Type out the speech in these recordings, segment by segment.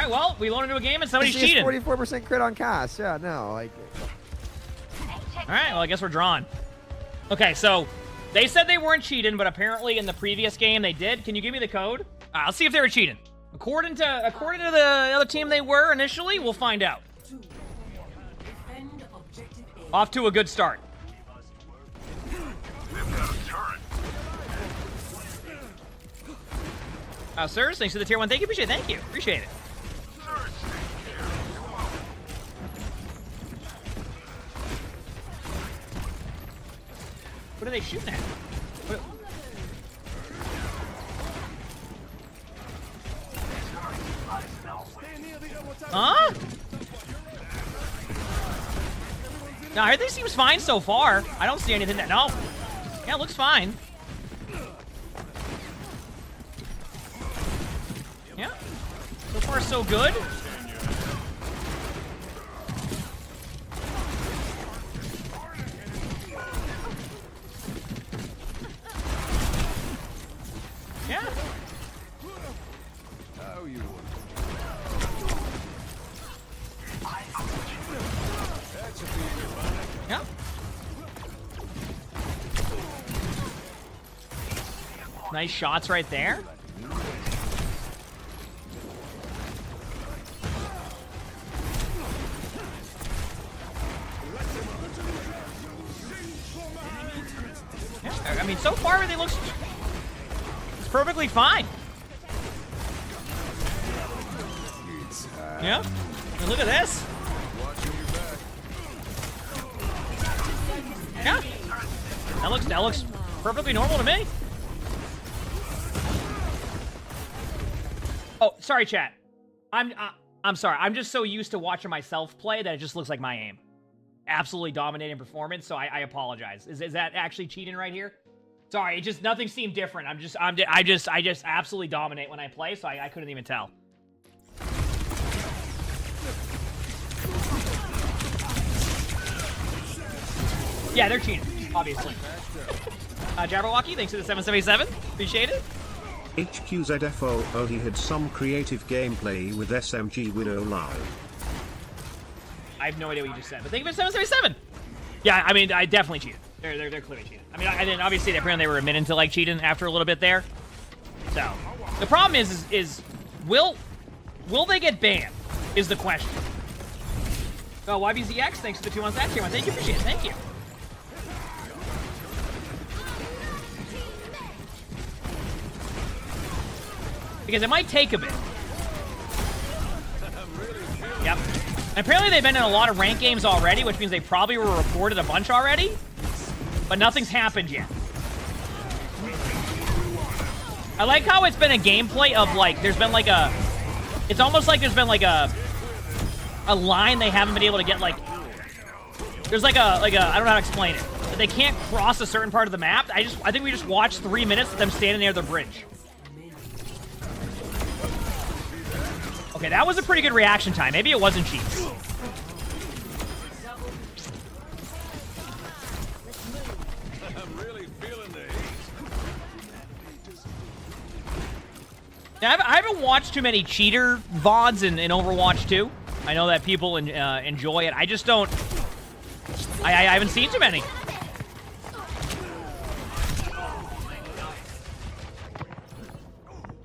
right, well, we loaded into a game and somebody's It's cheating. 44% crit on cast. Yeah, no, like. All right, well, I guess we're drawn. Okay, so they said they weren't cheating, but apparently in the previous game they did. Can you give me the code? All right, let's see if they were cheating. According to the other team they were initially, we'll find out. Off to a good start. Sirs, thanks for the tier 1. Thank you, appreciate it. Thank you. Appreciate it. What are they shooting at? What? Huh? No, everything seems fine so far. I don't see anything that... No. Yeah, it looks fine. Yeah. So far, so good. Yeah. Yeah. Nice shots right there. Yeah, I mean, so far everything looks perfectly fine. Yeah. And look at this. Yeah. That looks perfectly normal to me. Oh, sorry, chat. I'm sorry. I'm just so used to watching myself play that it just looks like my aim. Absolutely dominating performance, so I apologize. Is that actually cheating right here? Sorry, it just nothing seemed different. I just absolutely dominate when I play, so I couldn't even tell. Yeah, they're cheating, obviously. Jabberwocky, thanks for the 777. Appreciate it. HQZFO only had some creative gameplay with SMG Widow live. I have no idea what you just said, but thank you for 777. Yeah, I mean, I definitely cheated. They're clearly cheating. I mean, and then obviously apparently they were admitting to like cheating after a little bit there. So the problem is will they get banned? Is the question. Oh, YBZX, thanks for the 2 months that tier 1. Thank you, appreciate it. Thank you. Because it might take a bit. Yep. And apparently they've been in a lot of ranked games already, which means they probably were reported a bunch already. But nothing's happened yet. I like how it's been a gameplay of, like, there's been, like, a... It's almost like there's been, like, a line they haven't been able to get, like... There's, like a... I don't know how to explain it. But they can't cross a certain part of the map. I think we just watched 3 minutes of them standing near the bridge. Okay, that was a pretty good reaction time. Maybe it wasn't cheats. Now, I haven't watched too many cheater VODs in Overwatch 2. I know that people enjoy it. I just don't... I haven't seen too many.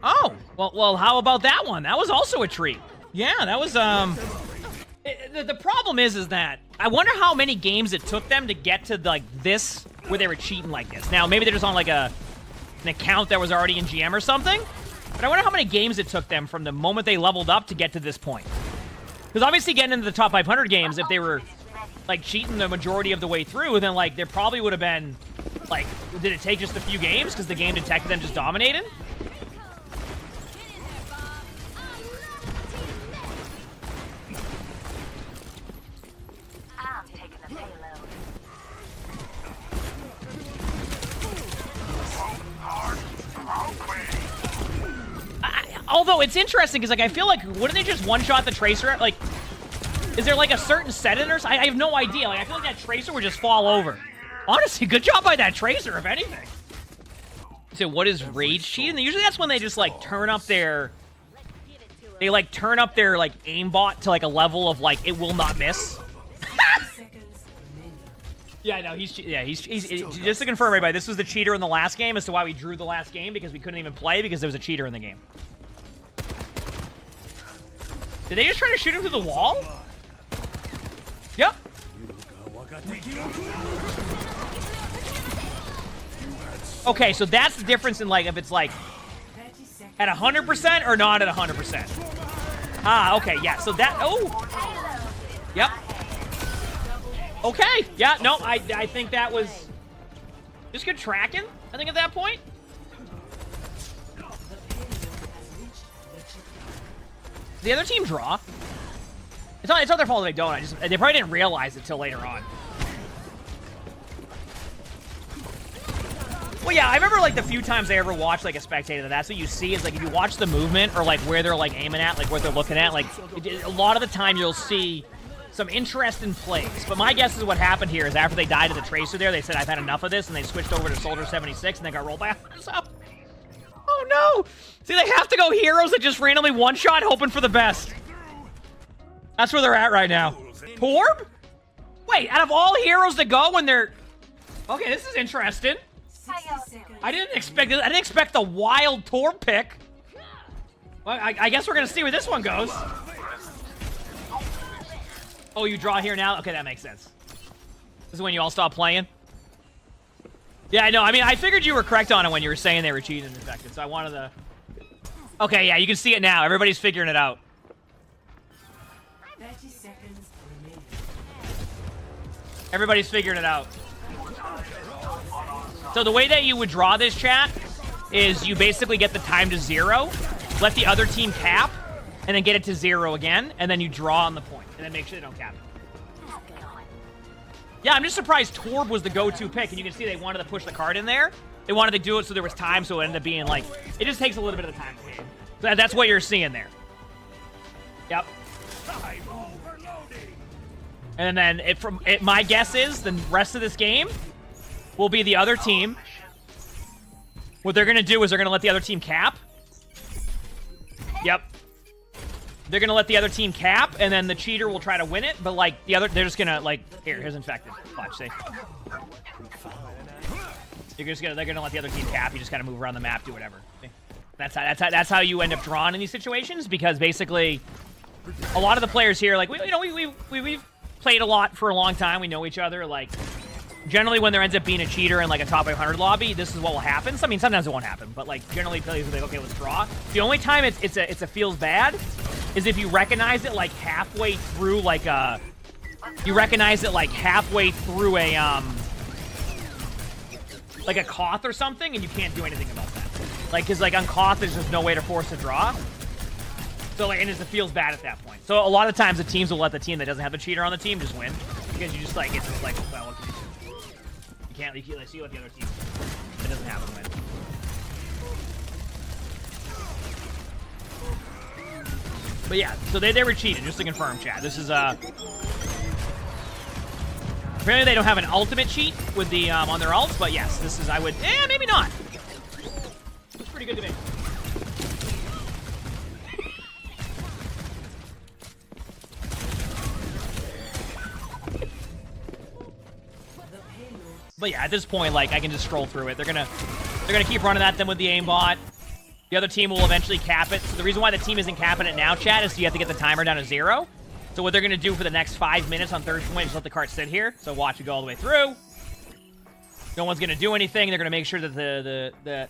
Oh, well, how about that one? That was also a treat. Yeah, that was, the problem is that I wonder how many games it took them to get to, like, this, where they were cheating like this. Now, maybe they're just on, like, an account that was already in GM or something, but I wonder how many games it took them from the moment they leveled up to get to this point. Because obviously getting into the top 500 games, if they were, like, cheating the majority of the way through, then, like, there probably would have been, like, did it take just a few games because the game detected them just dominating? Although it's interesting because, like, I feel like wouldn't they just one-shot the Tracer? Like, is there like a certain setting or something? I have no idea. Like, I feel like that Tracer would just fall over. Honestly, good job by that Tracer, if anything. So, what is rage cheating? Usually, that's when they just like turn up their They like turn up their like aimbot to like a level of like it will not miss. Yeah, no, he's just to confirm, everybody, this was the cheater in the last game as to why we drew the last game, because we couldn't even play because there was a cheater in the game. Did they just try to shoot him through the wall? Yep. Okay, so that's the difference in like if it's like at 100% or not at 100%. Ah, okay, yeah, so that, oh. Yep. Okay, yeah, no, I think that was just good tracking, I think, at that point. The other team draw. It's not their fault if they don't. They probably didn't realize it till later on. Well, yeah, I remember like the few times I ever watched like a spectator. That's what you see is like if you watch the movement or like where they're like aiming at, like what they're looking at, like a lot of the time you'll see some interest in plays. But my guess is what happened here is after they died to the Tracer there, they said, I've had enough of this, and they switched over to Soldier 76, and they got rolled by themselves. Oh, no! See, they have to go heroes that just randomly one-shot, hoping for the best. That's where they're at right now. Torb? Wait, out of all heroes to go when they're... Okay, this is interesting. I didn't expect this. I didn't expect the wild Torb pick. Well, I guess we're going to see where this one goes. Oh, you draw here now? Okay, that makes sense. This is when you all stop playing? Yeah, I know. I mean, I figured you were correct on it when you were saying they were cheating and infected, so I wanted to... Okay, yeah, you can see it now. Everybody's figuring it out. 30 seconds remaining. Everybody's figuring it out. So the way that you would draw this, chat, is you basically get the time to 0, let the other team cap, and then get it to 0 again, and then you draw on the point, and then make sure they don't cap it. Yeah, I'm just surprised Torb was the go-to pick, and you can see they wanted to push the card in there. They wanted to do it so there was time, so it ended up being like, it just takes a little bit of the time. So that's what you're seeing there. Yep. And then my guess is the rest of this game will be the other team. What they're going to do is they're going to let the other team cap. Yep. They're going to let the other team cap, and then the cheater will try to win it, but, like, they're just going to, like, here's infected. Watch, see? They're going to let the other team cap. You just kind of move around the map, do whatever. See? That's how you end up drawing in these situations, because basically a lot of the players here, like, we've played a lot for a long time. We know each other. Like, generally when there ends up being a cheater in, like, a top 500 lobby, this is what will happen. I mean, sometimes it won't happen, but, like, generally players will be like, okay, let's draw. The only time it's a feels bad is if you recognize it, like, halfway through, like, a like a Koth or something, and you can't do anything about that. Like, because, like, on Koth, there's just no way to force a draw. So, like, and it feels bad at that point. So, a lot of times, the teams will let the team that doesn't have the cheater on the team just win. Because you just, like, it's just like, well, what can you do? You can't, like, you let the other team that doesn't have them win. But yeah, so they were cheated, just to confirm, chat. This is, apparently they don't have an ultimate cheat with the, on their ults, but yes, this is, I would, maybe not. It's pretty good to me. But yeah, at this point, like, I can just scroll through it. They're gonna keep running at them with the aimbot. The other team will eventually cap it. So the reason why the team isn't capping it now, chat, is you have to get the timer down to 0. So what they're going to do for the next 5 minutes on third point is let the cart sit here. So watch it go all the way through. No one's going to do anything. They're going to make sure that the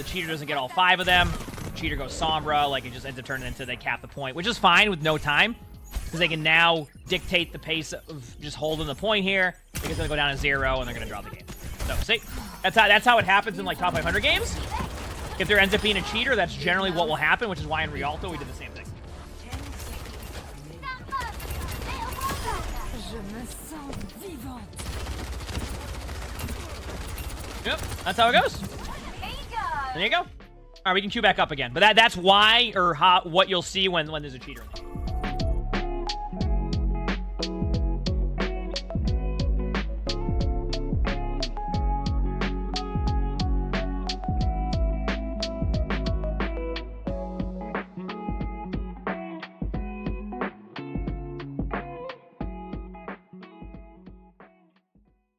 cheater doesn't get all 5 of them. The cheater goes Sombra, like it just ends up turning into they cap the point, which is fine with no time. Because they can now dictate the pace of just holding the point here. Because they'll go down to 0 and they're going to draw the game. So see, that's how it happens in like top 500 games. If there ends up being a cheater, that's generally what will happen, which is why in Rialto we did the same thing. Yep, that's how it goes. There you go. All right, we can queue back up again. But that's why, or what you'll see when there's a cheater in the